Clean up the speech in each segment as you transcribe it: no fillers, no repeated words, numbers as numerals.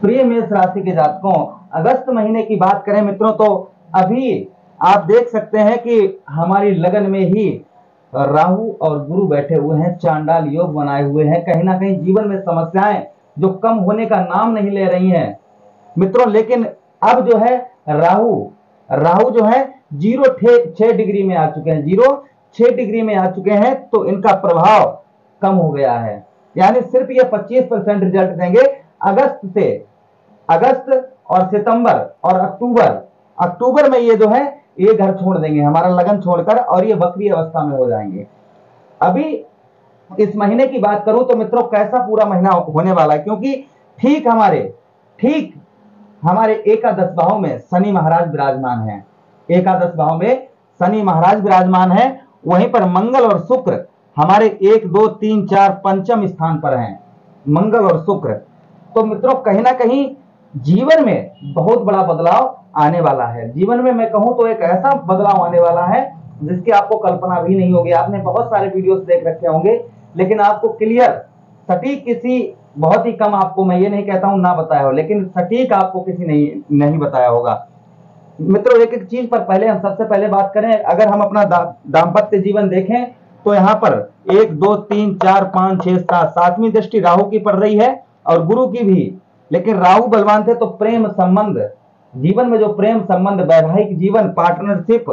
प्रिय मेष राशि के जातकों, अगस्त महीने की बात करें मित्रों तो अभी आप देख सकते हैं कि हमारी लगन में ही राहु और गुरु बैठे हुए हैं, चांडाल योग बनाए हुए हैं। कहीं ना कहीं जीवन में समस्याएं जो कम होने का नाम नहीं ले रही हैं मित्रों। लेकिन अब जो है राहु राहु जो है 0.6 डिग्री में आ चुके हैं, 0.6 डिग्री में आ चुके हैं, तो इनका प्रभाव कम हो गया है। यानी सिर्फ ये 25% रिजल्ट देंगे अगस्त से। अगस्त और सितंबर और अक्टूबर में ये जो है ये घर छोड़ देंगे, हमारा लगन छोड़कर, और ये वक्री अवस्था में हो जाएंगे। अभी इस महीने की बात करूं तो मित्रों कैसा पूरा महीना होने वाला है, क्योंकि ठीक हमारे एकादश भाव में शनि महाराज विराजमान है। एकादश भाव में शनि महाराज विराजमान है, वहीं पर मंगल और शुक्र हमारे 1 2 3 4 पंचम स्थान पर हैं, मंगल और शुक्र। तो मित्रों कहीं ना कहीं जीवन में बहुत बड़ा बदलाव आने वाला है। जीवन में मैं कहूं तो एक ऐसा बदलाव आने वाला है जिसकी आपको कल्पना भी नहीं होगी। आपने बहुत सारे वीडियोस देख रखे होंगे, लेकिन आपको क्लियर सटीक किसी, बहुत ही कम आपको, मैं ये नहीं कहता हूं ना बताया हो, लेकिन सटीक आपको किसी नहीं बताया होगा मित्रों। एक एक चीज पर पहले हम सबसे पहले बात करें, अगर हम अपना दाम्पत्य जीवन देखें तो यहाँ पर 1 2 3 4 5 6 7 सातवीं दृष्टि राहु की पड़ रही है और गुरु की भी। लेकिन राहु बलवान थे तो प्रेम संबंध, जीवन में जो प्रेम संबंध, वैवाहिक जीवन, पार्टनरशिप,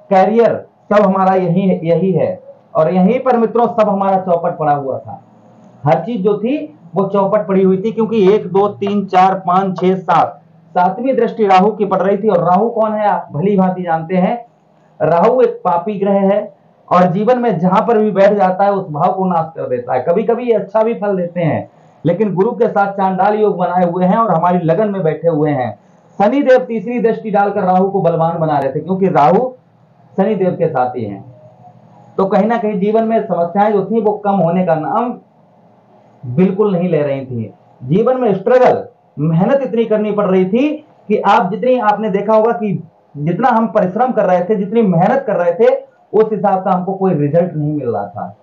कैरियर, सब हमारा यही है। और यहीं पर मित्रों सब हमारा चौपट पड़ा हुआ था। हर चीज जो थी वो चौपट पड़ी हुई थी, क्योंकि 1 2 3 4 5 6 7 सातवीं दृष्टि राहु की पड़ रही थी। और राहु कौन है आप भली भांति जानते हैं। राहु एक पापी ग्रह है और जीवन में जहां पर भी बैठ जाता है उस भाव को नाश कर देता है। कभी कभी ये अच्छा भी फल देते हैं, लेकिन गुरु के साथ चांडाल योग बनाए हुए हैं और हमारी लगन में बैठे हुए हैं। शनि देव तीसरी दृष्टि डालकर राहु को बलवान बना रहे थे, क्योंकि राहु शनि देव के साथी हैं। तो कहीं ना कहीं जीवन में समस्याएं जो थी वो कम होने का नाम बिल्कुल नहीं ले रही थी। जीवन में स्ट्रगल, मेहनत इतनी करनी पड़ रही थी कि आपने देखा होगा कि जितना हम परिश्रम कर रहे थे, जितनी मेहनत कर रहे थे, उस हिसाब से हमको कोई रिजल्ट नहीं मिल रहा था।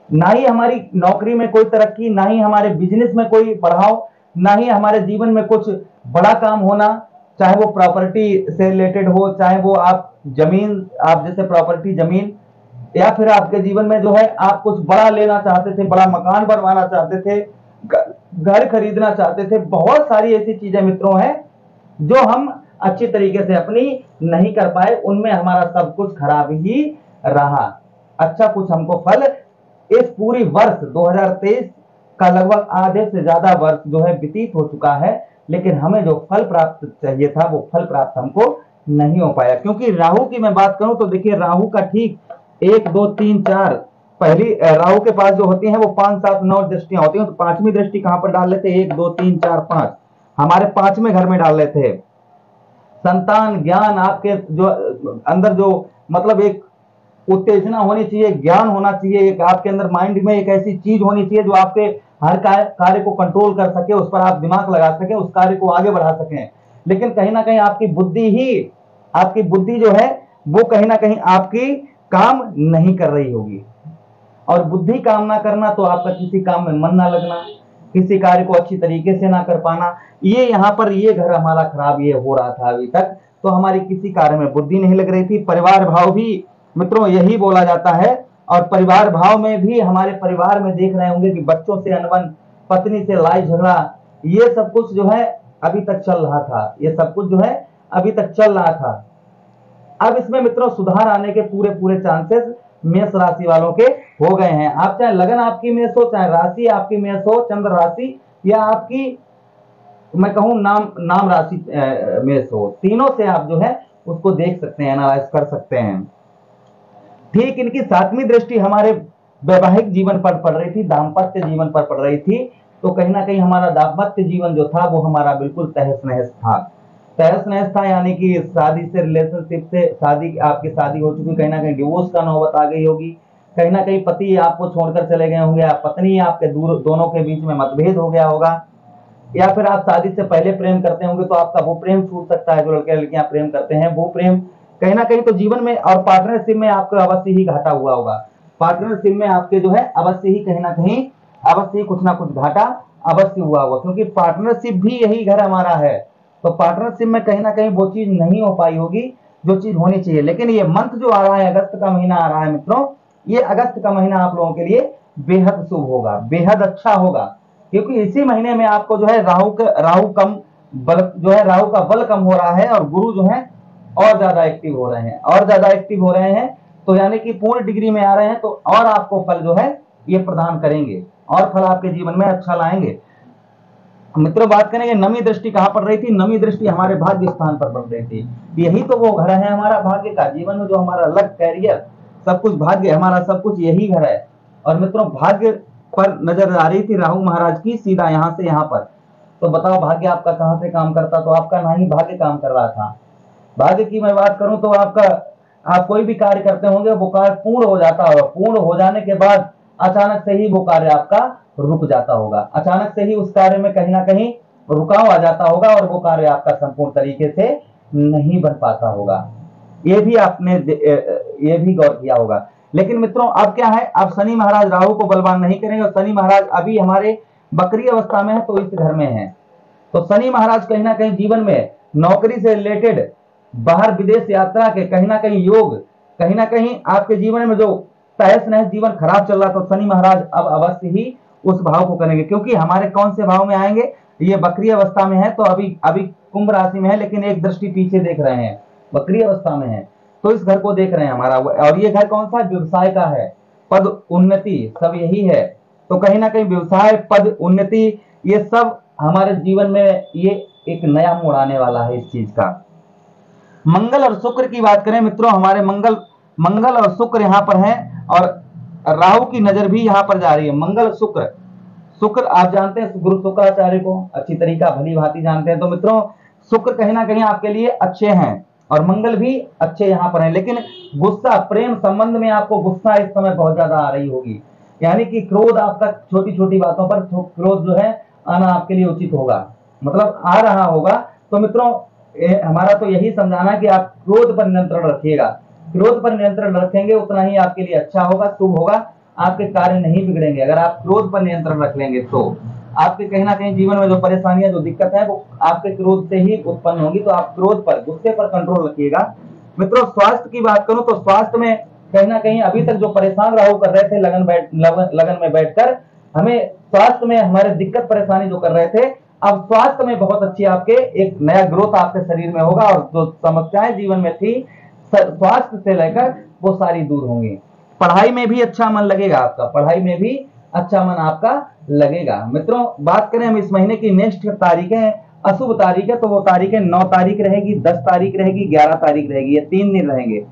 ना ही हमारी नौकरी में कोई तरक्की, ना ही हमारे बिजनेस में कोई बढ़ाव, ना ही हमारे जीवन में कुछ बड़ा काम होना, चाहे वो प्रॉपर्टी से रिलेटेड हो, चाहे वो आप जमीन, आप जैसे प्रॉपर्टी जमीन, या फिर आपके जीवन में जो है आप कुछ बड़ा लेना चाहते थे, बड़ा मकान बनवाना चाहते थे, घर खरीदना चाहते थे। बहुत सारी ऐसी चीजें मित्रों हैं जो हम अच्छी तरीके से अपनी नहीं कर पाए, उनमें हमारा सब कुछ खराब ही रहा। अच्छा कुछ हमको फल इस पूरी वर्ष 2023 का लगभग आधे से ज्यादा वर्ष जो है व्यतीत हो चुका है, लेकिन हमें जो फल प्राप्त चाहिए था वो फल प्राप्त हमको नहीं हो पाया। क्योंकि राहु की मैं बात करूं तो देखिए राहु का ठीक 1 2 3 4 पहली राहु के पास जो होती है वो 5 7 9 दृष्टियां होती हैं। तो पांचवी दृष्टि कहां पर डाल लेते? 1 2 3 4 5 हमारे पांचवें घर में डाल लेते हैं। संतान, ज्ञान, आपके जो अंदर जो मतलब एक उत्तेजना होनी चाहिए, ज्ञान होना चाहिए, एक आपके अंदर माइंड में एक ऐसी चीज होनी चाहिए जो आपके हर कार्य को कंट्रोल कर सके, उस पर आप दिमाग लगा सके, उस कार्य को आगे बढ़ा सकें। लेकिन कहीं ना कहीं आपकी बुद्धि जो है वो कहीं ना कहीं आपकी काम नहीं कर रही होगी। और बुद्धि काम ना करना तो आपका किसी काम में मन ना लगना, किसी कार्य को अच्छी तरीके से ना कर पाना, ये यहाँ पर ये घर हमारा खराब ये हो रहा था अभी तक। तो हमारी किसी कार्य में बुद्धि नहीं लग रही थी। परिवार भाव भी मित्रों यही बोला जाता है, और परिवार भाव में भी हमारे परिवार में देख रहे होंगे कि बच्चों से अनबन, पत्नी से लड़ाई झगड़ा, ये सब कुछ जो है अभी तक चल रहा था। ये सब कुछ जो है अभी तक चल रहा था। अब इसमें मित्रों सुधार आने के पूरे पूरे चांसेस मेष राशि वालों के हो गए हैं। आप चाहे लगन आपकी मेष हो, चाहे राशि आपकी मेष हो, चंद्र राशि, या आपकी मैं कहूं नाम राशि मेष हो, तीनों से आप जो है उसको देख सकते हैं, एनालाइज कर सकते हैं। ठीक इनकी सातवीं दृष्टि हमारे वैवाहिक जीवन पर पड़ रही थी, दाम्पत्य जीवन पर पड़ रही थी। तो कहीं ना कहीं हमारा दाम्पत्य जीवन जो था वो हमारा बिल्कुल तहस नहस था। तहस नहस था यानी कि शादी से, रिलेशनशिप से शादी, आपकी शादी हो चुकी, कहीं ना कहीं डिवोर्स का नौबत आ गई होगी। कहीं ना कहीं पति आपको छोड़कर चले गए होंगे, या पत्नी आपके दूर, दोनों के बीच में मतभेद हो गया होगा, या फिर आप शादी से पहले प्रेम करते होंगे तो आपका वो प्रेम छूट सकता है। जो लड़के लड़कियां प्रेम करते हैं वो प्रेम कहीं ना कहीं तो जीवन में, और पार्टनरशिप में आपको अवश्य ही घाटा हुआ होगा। पार्टनरशिप में आपके जो है अवश्य ही कहीं ना कहीं अवश्य ही कुछ ना कुछ घाटा अवश्य हुआ होगा, क्योंकि पार्टनरशिप भी यही घर हमारा है। तो पार्टनरशिप में कहीं ना कहीं वो चीज नहीं हो पाई होगी जो चीज होनी चाहिए। लेकिन ये मंथ जो आ रहा है, अगस्त का महीना आ रहा है मित्रों, ये अगस्त का महीना आप लोगों के लिए बेहद शुभ होगा, बेहद अच्छा होगा, क्योंकि इसी महीने में आपको जो है राहु कम बल जो है, राहु का बल कम हो रहा है और गुरु जो है और ज्यादा एक्टिव हो रहे हैं, और ज्यादा एक्टिव हो रहे हैं। तो यानी कि पूर्ण डिग्री में आ रहे हैं, तो और आपको फल जो है ये प्रदान करेंगे और फल आपके जीवन में अच्छा लाएंगे। मित्रों, बात करेंगे नवी दृष्टि कहां पड़ रही थी। नवी दृष्टि हमारे भाग्य स्थान पर पड़ रही थी। यही तो वो घर है हमारा भाग्य का, जीवन में जो हमारा लक, कैरियर, सब कुछ भाग्य, हमारा सब कुछ यही घर है। और मित्रों, भाग्य पर नजर आ रही थी राहु महाराज की, सीधा यहां से यहां पर। तो बताओ भाग्य आपका कहां से काम करता, तो आपका ना ही भाग्य काम कर रहा था। भाग्य की मैं बात करूं तो आपका, आप कोई भी कार्य करते होंगे वो कार्य पूर्ण हो जाता होगा, पूर्ण हो जाने के बाद अचानक से ही वो कार्य आपका रुक जाता होगा, अचानक से ही उस कार्य में कहीं ना कहीं रुकाव आ जाता होगा और वो कार्य आपका संपूर्ण तरीके से नहीं बन पाता होगा। ये भी आपने ये भी गौर किया होगा। लेकिन मित्रों, अब क्या है, अब शनि महाराज राहु को बलवान नहीं करेंगे, और शनि महाराज अभी हमारे बकरी अवस्था में है, तो इस घर में है। तो शनि महाराज कहीं ना कहीं जीवन में नौकरी से रिलेटेड, बाहर विदेश यात्रा के कहीं ना कहीं योग, कहीं ना कहीं आपके जीवन में जो तहस नहस जीवन खराब चल रहा, तो शनि महाराज अब अवश्य ही उस भाव को करेंगे। क्योंकि हमारे कौन से भाव में आएंगे, ये बकरी अवस्था में है, तो अभी अभी कुंभ राशि में है, लेकिन एक दृष्टि पीछे देख रहे हैं, बकरी अवस्था में है, तो इस घर को देख रहे हैं हमारा। और ये घर कौन सा, व्यवसाय का है, पद उन्नति सब यही है। तो कहीं ना कहीं व्यवसाय, पद उन्नति, ये सब हमारे जीवन में ये एक नया मोड़ आने वाला है इस चीज का। मंगल और शुक्र की बात करें मित्रों, हमारे मंगल और शुक्र यहां पर हैं, और राहु की नजर भी यहां पर जा रही है। मंगल शुक्र, शुक्र आप जानते हैं गुरु शुक्राचार्य को अच्छी तरीका भली भांति जानते हैं। तो मित्रों, शुक्र कहीं ना कहीं आपके लिए अच्छे हैं और मंगल भी अच्छे यहां पर हैं। लेकिन गुस्सा, प्रेम संबंध में आपको गुस्सा इस समय बहुत ज्यादा आ रही होगी, यानी कि क्रोध आपका छोटी छोटी बातों पर क्रोध जो है आना आपके लिए उचित होगा, मतलब आ रहा होगा। तो मित्रों, हमारा तो यही समझाना है कि आप क्रोध पर नियंत्रण रखिएगा। क्रोध पर नियंत्रण रखेंगे उतना ही आपके लिए अच्छा होगा, शुभ होगा, आपके कार्य नहीं बिगड़ेंगे। अगर आप क्रोध पर नियंत्रण रख लेंगे तो आपके कहीं ना कहीं जीवन में जो परेशानियां, जो दिक्कत है, वो आपके क्रोध से ही उत्पन्न होगी। तो आप क्रोध पर, गुस्से पर कंट्रोल रखिएगा। मित्रों, स्वास्थ्य की बात करूं तो स्वास्थ्य में कहीं ना कहीं अभी तक जो परेशान राहु कर रहे थे लगन में बैठकर, हमें स्वास्थ्य में हमारे दिक्कत परेशानी जो कर रहे थे, अब स्वास्थ्य में बहुत अच्छी आपके एक नया ग्रोथ आपके शरीर में होगा, और जो समस्याएं जीवन में थी स्वास्थ्य से लेकर वो सारी दूर होंगी। पढ़ाई में भी अच्छा मन लगेगा आपका, पढ़ाई में भी अच्छा मन आपका लगेगा। मित्रों, बात करें हम इस महीने की नेक्स्ट तारीखें, अशुभ तारीख है, तो वो तारीखें 9 तारीख रहेगी, 10 तारीख रहेगी, 11 तारीख रहेगी, ये 3 दिन रहेंगे।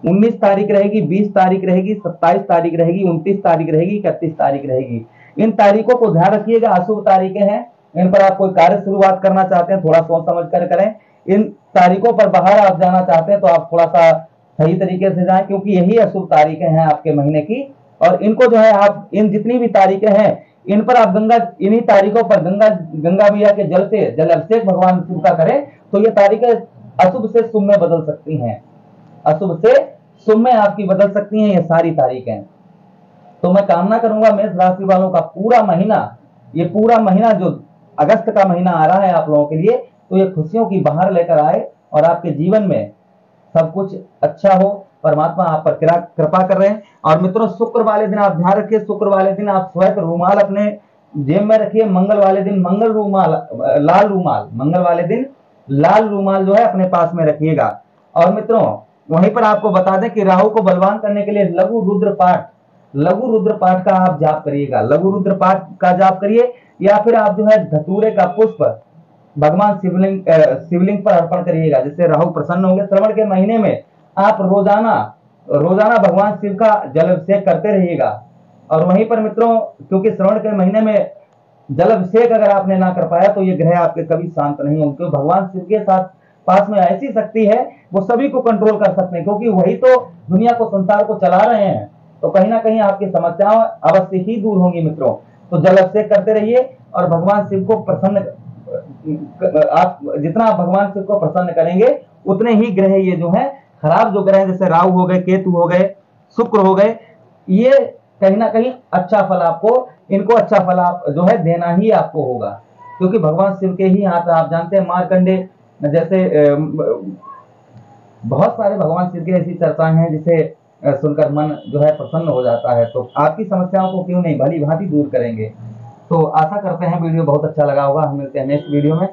19 तारीख रहेगी, 20 तारीख रहेगी, 27 तारीख रहेगी, 29 तारीख रहेगी, 31 तारीख रहेगी। इन तारीखों को ध्यान रखिएगा, अशुभ तारीखें हैं, इन पर आप कोई कार्य शुरुआत करना चाहते हैं थोड़ा सोच समझ कर करें। इन तारीखों पर बाहर आप जाना चाहते हैं तो आप थोड़ा सा सही तरीके से जाएं, क्योंकि यही अशुभ तारीखें हैं आपके महीने की। और इनको जो है आप, इन जितनी भी तारीखें हैं, इन पर आप इन्हीं तारीखों पर गंगा मैया के जल से जल अभिषेक भगवान शिव का करें, तो ये तारीखें अशुभ से शुभ में बदल सकती हैं, अशुभ से शुभ में आपकी बदल सकती हैं ये सारी तारीखें। तो मैं कामना करूंगा मेष राशि वालों का पूरा महीना, ये पूरा महीना जो अगस्त का महीना आ रहा है आप लोगों के लिए, तो ये खुशियों की बहार लेकर आए और आपके जीवन में सब कुछ अच्छा हो। परमात्मा आप पर कृपा कर रहे हैं। और मित्रों, शुक्र वाले दिन आप ध्यान रखिए, शुक्र वाले दिन आप श्वेत रूमाल अपने जेब में रखिए। मंगल वाले दिन मंगल रूमाल, लाल रूमाल, मंगल वाले दिन लाल रूमाल जो है अपने पास में रखिएगा। और मित्रों, वहीं पर आपको बता दें कि राहु को बलवान करने के लिए लघु रुद्र पाठ का आप जाप करिएगा, लघु रुद्र पाठ का जाप करिए, या फिर आप जो है धतूरे का पुष्प भगवान शिवलिंग पर अर्पण करिएगा, जिससे राहु प्रसन्न होंगे। श्रवण के महीने में आप रोजाना भगवान शिव का जल अभिषेक करते रहिएगा। और वहीं पर मित्रों, क्योंकि श्रवण के महीने में जल अभिषेक अगर आपने ना कर पाया तो ये ग्रह आपके कभी शांत नहीं होंगे, क्योंकि भगवान शिव के साथ पास में ऐसी शक्ति है, वो सभी को कंट्रोल कर सकते हैं, क्योंकि वही तो दुनिया को, संसार को चला रहे हैं। तो कहीं ना कहीं आपकी समस्याएं अवश्य ही दूर होंगी मित्रों। तो जल अभिषेक करते रहिए और भगवान शिव को प्रसन्न, आप जितना भगवान शिव को प्रसन्न करेंगे उतने ही ग्रह ये जो है खराब जो ग्रह, जैसे राहु हो गए, केतु हो गए, शुक्र हो गए, ये कहीं ना कहीं अच्छा फल आपको, इनको अच्छा फल आप जो है देना ही आपको होगा, क्योंकि भगवान शिव के ही हाथ, आप जानते हैं मार्कंडे जैसे बहुत सारे भगवान शिव की ऐसी चर्चाएं हैं जिसे सुनकर मन जो है प्रसन्न हो जाता है। तो आपकी समस्याओं को क्यों नहीं भली भांति दूर करेंगे। तो आशा करते हैं वीडियो बहुत अच्छा लगा होगा। हम मिलते हैं नेक्स्ट वीडियो में,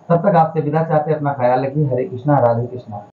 तब तक आपसे विदा चाहते हैं। अपना ख्याल रखिए। हरे कृष्णा, राधे कृष्णा।